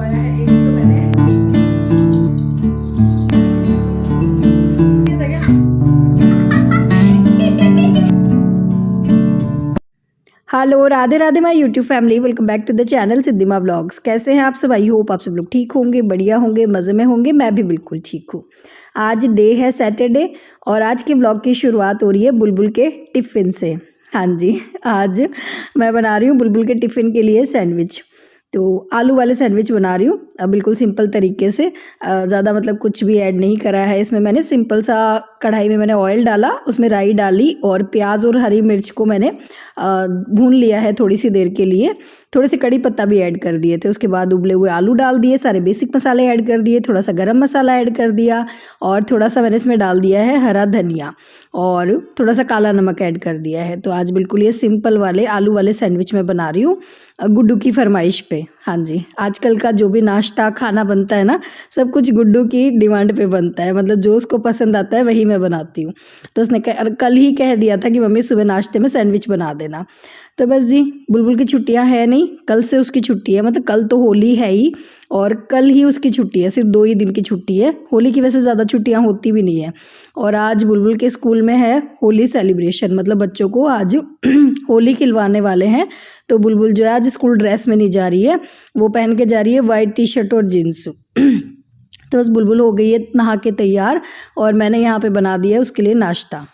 लगवाया है, एक तो मैंने hello, Radhe Radhe my YouTube family, welcome back to the channel Siddhima blogs. कैसे हैं आप सब? आई होप आप सब लोग ठीक होंगे, बढ़िया होंगे, मज़े में होंगे। मैं भी बिल्कुल ठीक हूँ। आज डे है सैटरडे और आज के ब्लॉग की शुरुआत हो रही है बुलबुल के टिफ़िन से। हाँ जी, आज मैं बना रही हूँ बुलबुल के टिफ़िन के लिए सैंडविच। तो आलू वाले सैंडविच बना रही हूँ बिल्कुल सिंपल तरीके से। ज़्यादा मतलब कुछ भी ऐड नहीं करा है इसमें। मैंने सिंपल सा कढ़ाई में मैंने ऑयल डाला, उसमें राई डाली और प्याज और हरी मिर्च को मैंने भून लिया है थोड़ी सी देर के लिए। थोड़े से कड़ी पत्ता भी ऐड कर दिए थे। उसके बाद उबले हुए आलू डाल दिए, सारे बेसिक मसाले ऐड कर दिए, थोड़ा सा गरम मसाला ऐड कर दिया और थोड़ा सा मैंने इसमें डाल दिया है हरा धनिया और थोड़ा सा काला नमक ऐड कर दिया है। तो आज बिल्कुल ये सिंपल वाले आलू वाले सैंडविच मैं बना रही हूँ गुड्डू की फरमाइश पे। हाँ जी, आजकल का जो भी नाश्ता खाना बनता है ना, सब कुछ गुड्डू की डिमांड पे बनता है। मतलब जो उसको पसंद आता है वही मैं बनाती हूँ। तो उसने कल ही कह दिया था कि मम्मी सुबह नाश्ते में सैंडविच बना देना। तो बस जी, बुलबुल की छुट्टियां है नहीं, कल से उसकी छुट्टी है। मतलब कल तो होली है ही और कल ही उसकी छुट्टी है। सिर्फ 2 ही दिन की छुट्टी है। होली की वैसे ज़्यादा छुट्टियां होती भी नहीं है। और आज बुलबुल के स्कूल में है होली सेलिब्रेशन, मतलब बच्चों को आज होली खिलवाने वाले हैं। तो बुलबुल जो है आज स्कूल ड्रेस में नहीं जा रही है, वो पहन के जा रही है वाइट टी शर्ट और जीन्स। तो बस बुलबुल हो गई है नहा के तैयार और मैंने यहाँ पे बना दिया है उसके लिए नाश्ता।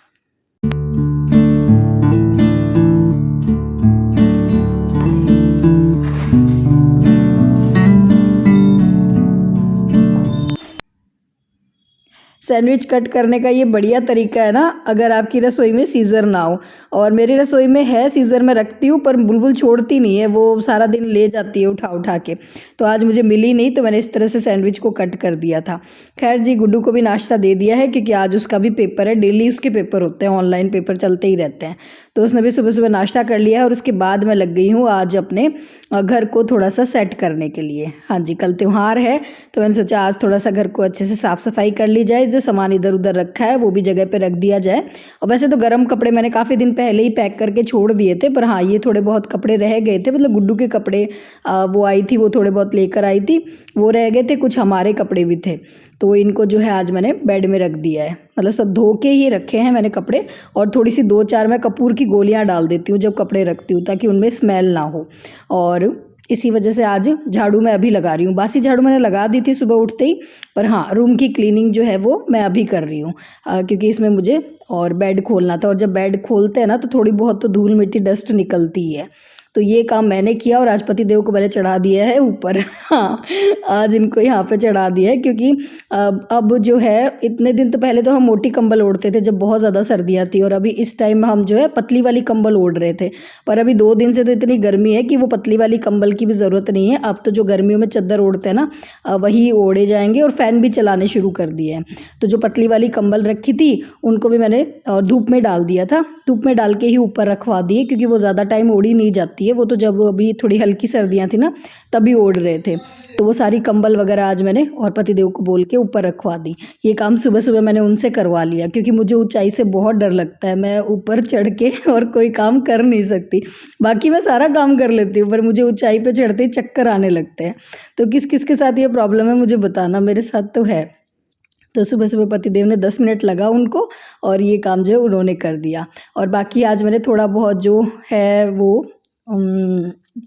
सैंडविच कट करने का ये बढ़िया तरीका है ना, अगर आपकी रसोई में सीज़र ना हो। और मेरी रसोई में है सीज़र, मैं रखती हूँ पर बुलबुल छोड़ती नहीं है, वो सारा दिन ले जाती है उठा उठा के। तो आज मुझे मिली नहीं तो मैंने इस तरह से सैंडविच को कट कर दिया था। खैर जी, गुड्डू को भी नाश्ता दे दिया है क्योंकि आज उसका भी पेपर है। डेली उसके पेपर होते हैं, ऑनलाइन पेपर चलते ही रहते हैं। तो उसने भी सुबह सुबह नाश्ता कर लिया है और उसके बाद मैं लग गई हूँ आज अपने घर को थोड़ा सा सेट करने के लिए। हाँ जी, कल त्यौहार है तो मैंने सोचा आज थोड़ा सा घर को अच्छे से साफ़ सफाई कर ली जाए। जो सामान इधर उधर रखा है वो भी जगह पे रख दिया जाए। और वैसे तो गर्म कपड़े मैंने काफ़ी दिन पहले ही पैक करके छोड़ दिए थे, पर हाँ ये थोड़े बहुत कपड़े रह गए थे। मतलब गुड्डू के कपड़े वो आई थी, वो थोड़े बहुत लेकर आई थी, वो रह गए थे। कुछ हमारे कपड़े भी थे, तो इनको जो है आज मैंने बेड में रख दिया है। मतलब सब धो के ही रखे हैं मैंने कपड़े। और थोड़ी सी 2-4 मैं कपूर की गोलियां डाल देती हूँ जब कपड़े रखती हूँ, ताकि उनमें स्मेल ना हो। और इसी वजह से आज झाड़ू मैं अभी लगा रही हूँ। बासी झाड़ू मैंने लगा दी थी सुबह उठते ही, पर हाँ रूम की क्लीनिंग जो है वो मैं अभी कर रही हूँ क्योंकि इसमें मुझे और बेड खोलना था। और जब बेड खोलते हैं ना तो थोड़ी बहुत तो धूल मिट्टी डस्ट निकलती ही है। तो ये काम मैंने किया और आज पति देव को मैंने चढ़ा दिया है ऊपर। हाँ, आज इनको यहाँ पे चढ़ा दिया है क्योंकि अब जो है, इतने दिन तो पहले तो हम मोटी कंबल ओढ़ते थे जब बहुत ज़्यादा सर्दियाँ थी, और अभी इस टाइम हम जो है पतली वाली कंबल ओढ़ रहे थे। पर अभी 2 दिन से तो इतनी गर्मी है कि वो पतली वाली कंबल की भी ज़रूरत नहीं है। अब तो जो गर्मियों में चादर ओढ़ते हैं ना, वही ओढ़े जाएंगे। और फ़ैन भी चलाने शुरू कर दिए हैं। तो जो पतली वाली कंबल रखी थी उनको भी मैंने धूप में डाल दिया था। धूप में डाल के ही ऊपर रखवा दिए क्योंकि वो ज़्यादा टाइम ओढ़ी नहीं जाती है। वो तो जब अभी थोड़ी हल्की सर्दियाँ थी ना तभी ओढ़ रहे थे। तो वो सारी कंबल वगैरह आज मैंने और पतिदेव को बोल के ऊपर रखवा दी। ये काम सुबह सुबह मैंने उनसे करवा लिया क्योंकि मुझे ऊंचाई से बहुत डर लगता है। मैं ऊपर चढ़ के और कोई काम कर नहीं सकती। बाकी मैं सारा काम कर लेती हूँ पर मुझे ऊंचाई पे चढ़ते ही चक्कर आने लगते हैं। तो किस किस के साथ ये प्रॉब्लम है मुझे बताना, मेरे साथ तो है। तो सुबह सुबह पतिदेव ने 10 मिनट लगा उनको और ये काम जो है उन्होंने कर दिया। और बाकी आज मैंने थोड़ा बहुत जो है वो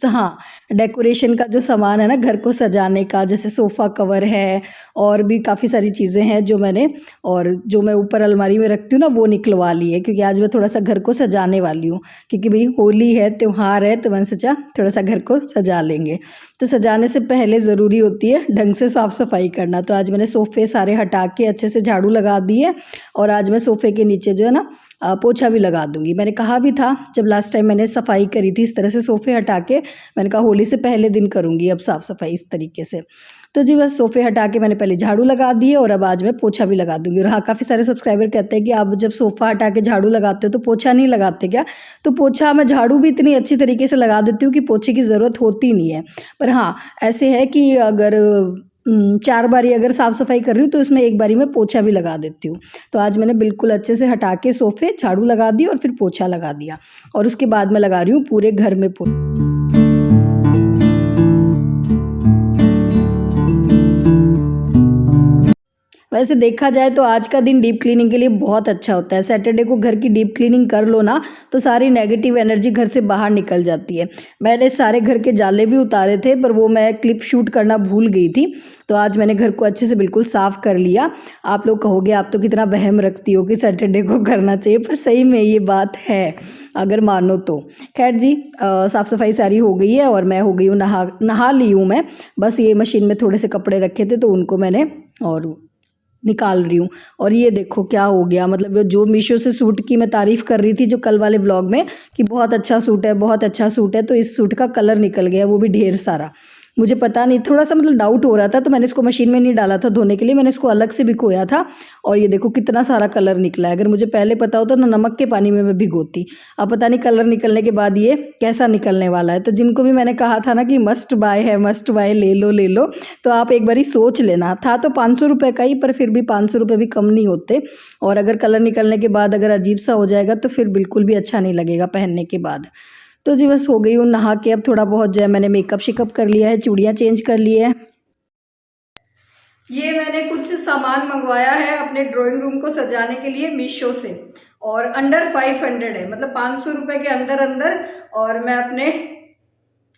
हाँ, डेकोरेशन का जो सामान है ना घर को सजाने का, जैसे सोफ़ा कवर है और भी काफ़ी सारी चीज़ें हैं जो मैंने, और जो मैं ऊपर अलमारी में रखती हूँ ना, वो निकलवा ली है क्योंकि आज मैं थोड़ा सा घर को सजाने वाली हूँ। क्योंकि भाई होली है, त्यौहार है, तो मैंने सोचा थोड़ा सा घर को सजा लेंगे। तो सजाने से पहले ज़रूरी होती है ढंग से साफ़ सफाई करना। तो आज मैंने सोफ़े सारे हटा के अच्छे से झाड़ू लगा दी है और आज मैं सोफ़े के नीचे जो है ना पोछा भी लगा दूंगी। मैंने कहा भी था जब लास्ट टाइम मैंने सफाई करी थी इस तरह से सोफ़े हटा के, मैंने कहा होली से पहले दिन करूंगी अब साफ़ सफाई इस तरीके से। तो जी बस सोफ़े हटा के मैंने पहले झाड़ू लगा दी है और अब आज मैं पोछा भी लगा दूंगी। और हाँ, काफ़ी सारे सब्सक्राइबर कहते हैं कि आप जब सोफ़ा हटा के झाड़ू लगाते हो तो पोछा नहीं लगाते क्या? तो पोछा मैं झाड़ू भी इतनी अच्छी तरीके से लगा देती हूँ कि पोछे की ज़रूरत होती नहीं है। पर हाँ, ऐसे है कि अगर 4 बारी अगर साफ़ सफाई कर रही हूँ तो उसमें 1 बारी मैं पोछा भी लगा देती हूँ। तो आज मैंने बिल्कुल अच्छे से हटा के सोफ़े झाड़ू लगा दी और फिर पोछा लगा दिया। और उसके बाद मैं लगा रही हूँ पूरे घर में वैसे देखा जाए तो आज का दिन डीप क्लीनिंग के लिए बहुत अच्छा होता है। सैटरडे को घर की डीप क्लीनिंग कर लो ना तो सारी नेगेटिव एनर्जी घर से बाहर निकल जाती है। मैंने सारे घर के जाले भी उतारे थे पर वो मैं क्लिप शूट करना भूल गई थी, तो आज मैंने घर को अच्छे से बिल्कुल साफ़ कर लिया। आप लोग कहोगे आप तो कितना वहम रखती हो कि सैटरडे को करना चाहिए, पर सही में ये बात है अगर मानो तो। खैर जी, साफ़ सफाई सारी हो गई है और मैं हो गई हूँ नहा ली हूँ मैं। बस ये मशीन में थोड़े से कपड़े रखे थे तो उनको मैंने और निकाल रही हूँ। और ये देखो क्या हो गया, मतलब जो मीशो से सूट की मैं तारीफ़ कर रही थी जो कल वाले ब्लॉग में कि बहुत अच्छा सूट है, बहुत अच्छा सूट है, तो इस सूट का कलर निकल गया, वो भी ढेर सारा। मुझे पता नहीं, थोड़ा सा मतलब डाउट हो रहा था तो मैंने इसको मशीन में नहीं डाला था धोने के लिए, मैंने इसको अलग से भिगोया था और ये देखो कितना सारा कलर निकला है। अगर मुझे पहले पता होता ना नमक के पानी में मैं भिगोती। अब पता नहीं कलर निकलने के बाद ये कैसा निकलने वाला है। तो जिनको भी मैंने कहा था ना कि मस्ट बाय है, मस्ट बाय, ले लो, तो आप एक बारी सोच लेना। था तो 500 रुपये का ही, पर फिर भी 500 रुपये भी कम नहीं होते। और अगर कलर निकलने के बाद अगर अजीब सा हो जाएगा तो फिर बिल्कुल भी अच्छा नहीं लगेगा पहनने के बाद। तो जी बस हो गई हूँ नहा के, अब थोड़ा बहुत जो है मैंने मेकअप शेकअप कर लिया है, चूड़ियाँ चेंज कर ली है। ये मैंने कुछ सामान मंगवाया है अपने ड्राइंग रूम को सजाने के लिए मीशो से, और अंडर 500 है, मतलब 500 रुपये के अंदर अंदर, और मैं अपने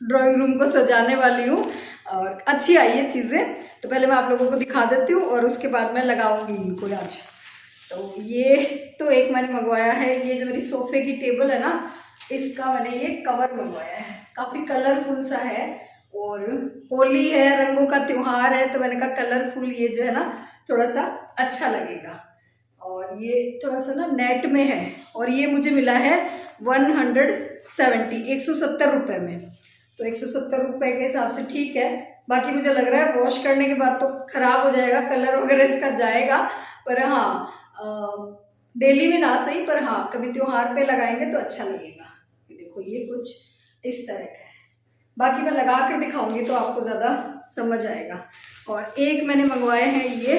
ड्राइंग रूम को सजाने वाली हूँ और अच्छी आई है चीज़ें। तो पहले मैं आप लोगों को दिखा देती हूँ और उसके बाद मैं लगाऊंगी इनको आज। तो ये तो एक मैंने मंगवाया है, ये जो मेरी सोफे की टेबल है ना, इसका मैंने ये कवर मंगवाया है, काफ़ी कलरफुल सा है। और होली है, रंगों का त्यौहार है, तो मैंने कहा कलरफुल ये जो है ना थोड़ा सा अच्छा लगेगा। और ये थोड़ा सा ना नेट में है और ये मुझे मिला है 170 रुपये में। तो 170 रुपये के हिसाब से ठीक है। बाकी मुझे लग रहा है वॉश करने के बाद तो ख़राब हो जाएगा, कलर वगैरह इसका जाएगा। पर हाँ, डेली में ना सही, पर हाँ कभी त्योहार पे लगाएंगे तो अच्छा लगेगा। देखो ये कुछ इस तरह का है, बाकी मैं लगा कर दिखाऊंगी तो आपको ज़्यादा समझ आएगा। और एक मैंने मंगवाए हैं ये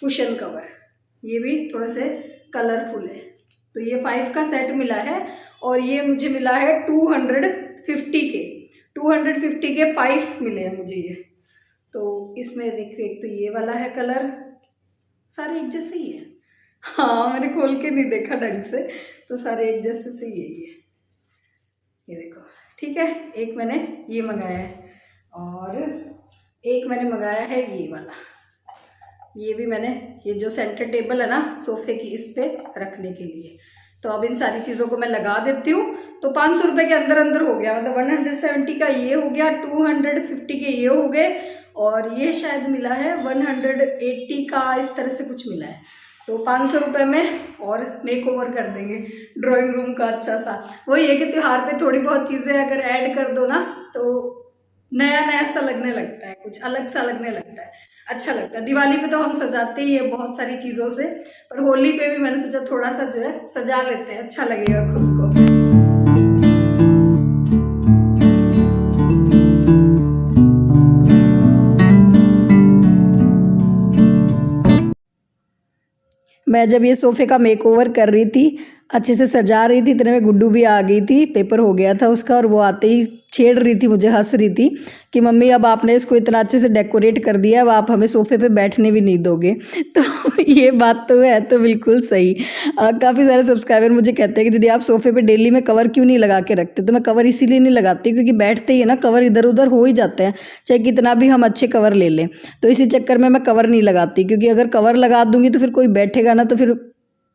कुशन कवर, ये भी थोड़ा से कलरफुल है। तो ये 5 का सेट मिला है और ये मुझे मिला है 250 के 5 मिले हैं मुझे ये। तो इसमें देखिए एक तो ये वाला है कलर, सारे एक जैसे ही है। हाँ मैंने खोल के नहीं देखा ढंग से, तो सारे एक जैसे से ही है ये देखो, ठीक है। एक मैंने ये मंगाया है और एक मैंने मंगाया है ये वाला, ये भी मैंने, ये जो सेंटर टेबल है ना सोफे की, इस पे रखने के लिए। तो अब इन सारी चीज़ों को मैं लगा देती हूँ। तो 500 रुपये के अंदर अंदर हो गया, मतलब 170 का ये हो गया, 250 के ये हो गए, और ये शायद मिला है 180 का, इस तरह से कुछ मिला है। तो 500 रुपये में और मेक ओवर कर देंगे ड्राइंग रूम का अच्छा सा। वही है कि त्योहार पे थोड़ी बहुत चीज़ें अगर ऐड कर दो ना तो नया नया सा लगने लगता है, कुछ अलग सा लगने लगता है, अच्छा लगता है। दिवाली पे तो हम सजाते ही है बहुत सारी चीज़ों से, पर होली पे भी मैंने सोचा थोड़ा सा जो है सजा लेते हैं, अच्छा लगेगा खुद को। मैं जब ये सोफ़े का मेकओवर कर रही थी, अच्छे से सजा रही थी, इतने में गुड्डू भी आ गई थी, पेपर हो गया था उसका, और वो आते ही छेड़ रही थी मुझे, हंस रही थी कि मम्मी अब आपने इसको इतना अच्छे से डेकोरेट कर दिया, अब आप हमें सोफ़े पे बैठने भी नहीं दोगे। तो ये बात तो है, तो बिल्कुल सही। काफ़ी सारे सब्सक्राइबर मुझे कहते हैं कि दीदी आप सोफ़े पे डेली में कवर क्यों नहीं लगा के रखते? तो मैं कवर इसीलिए नहीं लगाती क्योंकि बैठते ही है ना कवर इधर उधर हो ही जाते हैं, चाहे कितना भी हम अच्छे कवर ले लें। तो इसी चक्कर में मैं कवर नहीं लगाती, क्योंकि अगर कवर लगा दूंगी तो फिर कोई बैठेगा ना तो फिर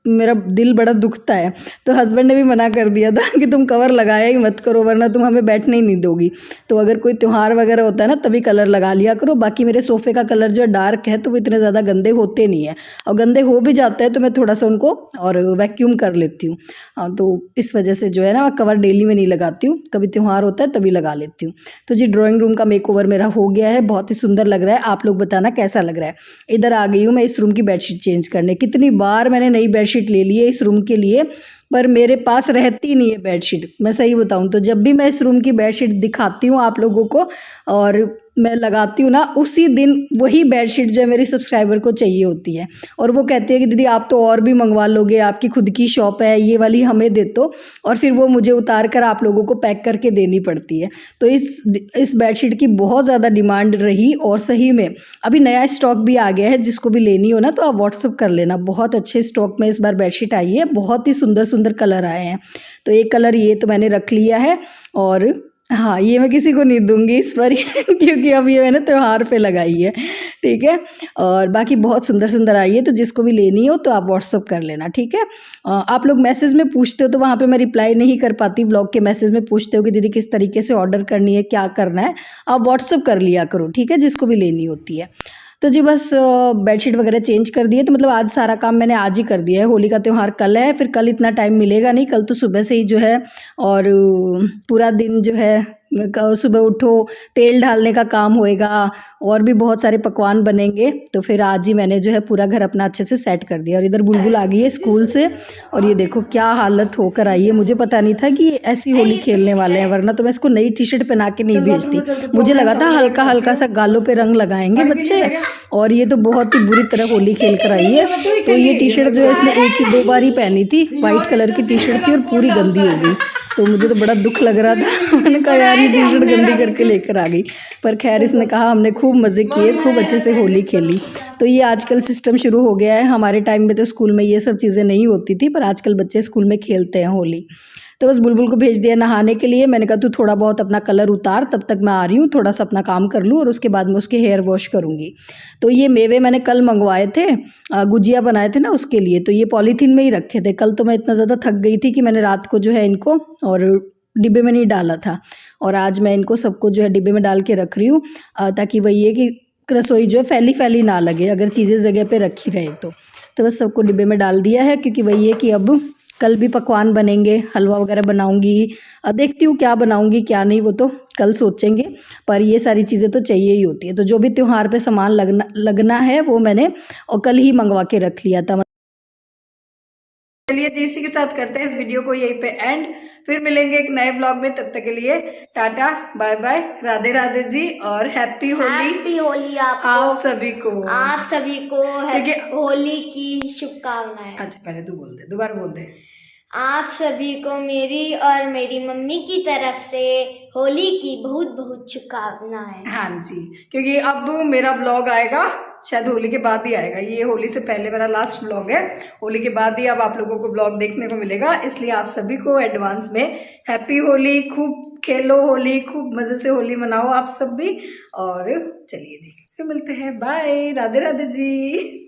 मेरा दिल बड़ा दुखता है। तो हस्बैंड ने भी मना कर दिया था कि तुम कवर लगाया ही मत करो वरना तुम हमें बैठने ही नहीं दोगी। तो अगर कोई त्यौहार वगैरह होता है ना तभी कलर लगा लिया करो। बाकी मेरे सोफ़े का कलर जो है डार्क है, तो वो इतने ज़्यादा गंदे होते नहीं हैं, और गंदे हो भी जाते हैं तो मैं थोड़ा सा उनको और वैक्यूम कर लेती हूँ। हाँ, तो इस वजह से जो है ना कवर डेली में नहीं लगाती हूँ, कभी त्यौहार होता है तभी लगा लेती हूँ। तो जी ड्राइंग रूम का मेकओवर मेरा हो गया है, बहुत ही सुंदर लग रहा है। आप लोग बताना कैसा लग रहा है। इधर आ गई हूँ मैं इस रूम की बेडशीट चेंज करने। कितनी बार मैंने नई बेडशीट ले ली है इस रूम के लिए, पर मेरे पास रहती नहीं है बेडशीट, मैं सही बताऊं तो। जब भी मैं इस रूम की बेडशीट दिखाती हूँ आप लोगों को और मैं लगाती हूँ ना, उसी दिन वही बेडशीट जो है मेरी सब्सक्राइबर को चाहिए होती है। और वो कहती है कि दीदी आप तो और भी मंगवा लोगे, आपकी खुद की शॉप है, ये वाली हमें दे दो। और फिर वो मुझे उतार कर आप लोगों को पैक करके देनी पड़ती है। तो इस बेडशीट की बहुत ज़्यादा डिमांड रही और सही में अभी नया स्टॉक भी आ गया है। जिसको भी लेनी हो ना तो आप व्हाट्सअप कर लेना। बहुत अच्छे स्टॉक में इस बार बेडशीट आई है, बहुत ही सुंदर सुंदर कलर आए हैं। तो एक कलर ये तो मैंने रख लिया है और हाँ, ये मैं किसी को नहीं दूंगी इस बार क्योंकि अब ये मैंने त्योहार पे लगाई है, ठीक है। और बाकी बहुत सुंदर सुंदर आई है, तो जिसको भी लेनी हो तो आप व्हाट्सअप कर लेना, ठीक है। आप लोग मैसेज में पूछते हो तो वहाँ पे मैं रिप्लाई नहीं कर पाती। ब्लॉग के मैसेज में पूछते हो कि दीदी किस तरीके से ऑर्डर करनी है, क्या करना है, आप व्हाट्सअप कर लिया करो, ठीक है, जिसको भी लेनी होती है। तो जी बस बेडशीट वगैरह चेंज कर दिए, तो मतलब आज सारा काम मैंने आज ही कर दिया है। होली का त्यौहार कल है, फिर कल इतना टाइम मिलेगा नहीं, कल तो सुबह से ही जो है और पूरा दिन जो है सुबह उठो, तेल डालने का काम होएगा और भी बहुत सारे पकवान बनेंगे। तो फिर आज ही मैंने जो है पूरा घर अपना अच्छे से सेट कर दिया। और इधर बुलबुल आ गई है स्कूल से और ये देखो क्या हालत होकर आई है। मुझे पता नहीं था कि ऐसी होली खेलने वाले हैं, वरना तो मैं इसको नई टी शर्ट पहना के नहीं भेजती। मुझे लगा था हल्का हल्का सा गालों पे रंग लगाएंगे बच्चे, और ये तो बहुत ही बुरी तरह होली खेल कर आई है। तो ये टी शर्ट जो है इसने एक ही 2 बार ही पहनी थी, वाइट कलर की टी शर्ट थी और पूरी गंदी हो गई। तो मुझे तो बड़ा दुख लग रहा था। मैंने कहा यार ये टी शर्ट गंदी करके लेकर आ गई। पर खैर इसने कहा हमने खूब मज़े किए, खूब अच्छे से होली खेली। तो ये आजकल सिस्टम शुरू हो गया है। हमारे टाइम में तो स्कूल में ये सब चीज़ें नहीं होती थी, पर आजकल बच्चे स्कूल में खेलते हैं होली। तो बस बुलबुल को भेज दिया नहाने के लिए। मैंने कहा तू थोड़ा बहुत अपना कलर उतार, तब तक मैं आ रही हूँ, थोड़ा सा अपना काम कर लूँ और उसके बाद मैं उसके हेयर वॉश करूँगी। तो ये मेवे मैंने कल मंगवाए थे, गुजिया बनाए थे ना उसके लिए, तो ये पॉलीथीन में ही रखे थे। कल तो मैं इतना ज़्यादा थक गई थी कि मैंने रात को जो है इनको और डिब्बे में नहीं डाला था। और आज मैं इनको सबको जो है डिब्बे में डाल के रख रही हूँ, ताकि वही है कि रसोई जो है फैली फैली ना लगे अगर चीज़ें जगह पे रखी रहे तो बस सबको डिब्बे में डाल दिया है। क्योंकि वही है कि अब कल भी पकवान बनेंगे, हलवा वगैरह बनाऊंगी। देखती हूँ क्या बनाऊंगी क्या नहीं, वो तो कल सोचेंगे। पर ये सारी चीज़ें तो चाहिए ही होती है। तो जो भी त्योहार पे सामान लगना है वो मैंने और कल ही मंगवा के रख लिया था। चलिए जी, इसी के साथ करते हैं इस वीडियो को यहीं पे एंड। फिर मिलेंगे एक नए ब्लॉग में, तब तक के लिए tata bye bye, Radhe Radhe ji और हैप्पी होली। हैप्पी होली आप सभी को होली की शुभकामनाएं। अच्छा पहले तू बोल दे, दोबारा बोल दे। आप सभी को मेरी और मेरी मम्मी की तरफ से होली की बहुत बहुत शुभकामनाएं। हाँ जी, क्योंकि अब मेरा ब्लॉग आएगा शायद होली के बाद ही आएगा। ये होली से पहले मेरा लास्ट ब्लॉग है, होली के बाद ही अब आप लोगों को ब्लॉग देखने को मिलेगा। इसलिए आप सभी को एडवांस में हैप्पी होली। खूब खेलो होली, खूब मज़े से होली मनाओ आप सब भी। और चलिए जी फिर मिलते हैं, बाय, राधे राधे जी।